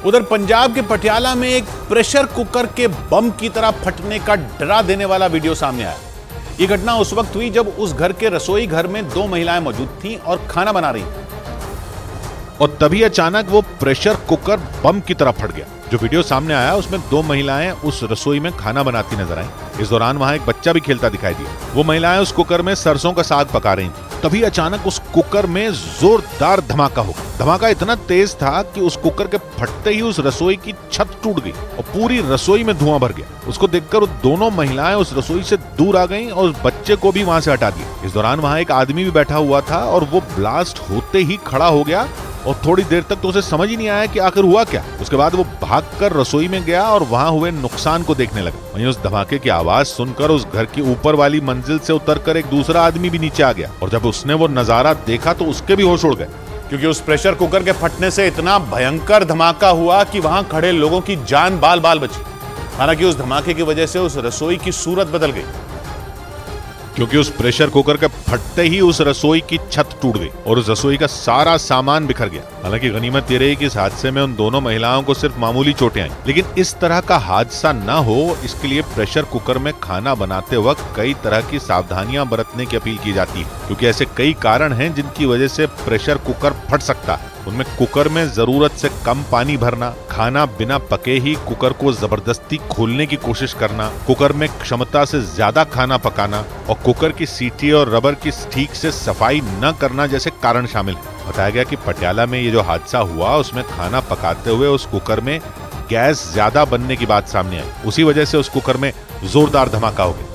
उधर पंजाब के पटियाला में एक प्रेशर कुकर के बम की तरह फटने का डरा देने वाला वीडियो सामने आया। यह घटना उस वक्त हुई जब उस घर के रसोई घर में 2 महिलाएं मौजूद थीं और खाना बना रही थीं। और तभी अचानक वो प्रेशर कुकर बम की तरह फट गया। जो वीडियो सामने आया उसमें 2 महिलाएं उस रसोई में खाना बनाती नजर आई। इस दौरान वहां एक बच्चा भी खेलता दिखाई दिया। वो महिलाएं उस कुकर में सरसों का साग पका रही थी। तभी अचानक उस कुकर में जोरदार धमाका हो गया। धमाका इतना तेज था कि उस कुकर के फटते ही उस रसोई की छत टूट गई और पूरी रसोई में धुआं भर गया। उसको देखकर वो दोनों महिलाएं उस रसोई से दूर आ गईं और उस बच्चे को भी वहां से हटा दिया। इस दौरान वहां एक आदमी भी बैठा हुआ था और वो ब्लास्ट होते ही खड़ा हो गया और थोड़ी देर तक तो उसे समझ ही नहीं आया कि आखिर हुआ क्या। उसके बाद वो भागकर रसोई में गया और वहां हुए नुकसान को देखने लगा। वहीं उस धमाके की आवाज सुनकर उस घर की ऊपर वाली मंजिल से उतरकर एक दूसरा आदमी भी नीचे आ गया और जब उसने वो नजारा देखा तो उसके भी होश उड़ गए, क्योंकि उस प्रेशर कुकर के फटने से इतना भयंकर धमाका हुआ कि वहां खड़े लोगों की जान बाल बाल बची। हालांकि उस धमाके की वजह से उस रसोई की सूरत बदल गई, क्योंकि उस प्रेशर कुकर के फटते ही उस रसोई की छत टूट गई और उस रसोई का सारा सामान बिखर गया। हालांकि गनीमत ये रही कि इस हादसे में उन दोनों महिलाओं को सिर्फ मामूली चोटें आई, लेकिन इस तरह का हादसा न हो इसके लिए प्रेशर कुकर में खाना बनाते वक्त कई तरह की सावधानियां बरतने की अपील की जाती है, क्योंकि ऐसे कई कारण हैं जिनकी वजह से प्रेशर कुकर फट सकता है। उनमें कुकर में जरूरत से कम पानी भरना, खाना बिना पके ही कुकर को जबरदस्ती खोलने की कोशिश करना, कुकर में क्षमता से ज्यादा खाना पकाना और कुकर की सीटी और रबर की ठीक से सफाई न करना जैसे कारण शामिल है। बताया गया कि पटियाला में ये जो हादसा हुआ उसमें खाना पकाते हुए उस कुकर में गैस ज्यादा बनने की बात सामने आई। उसी वजह से उस कुकर में जोरदार धमाका हो गया।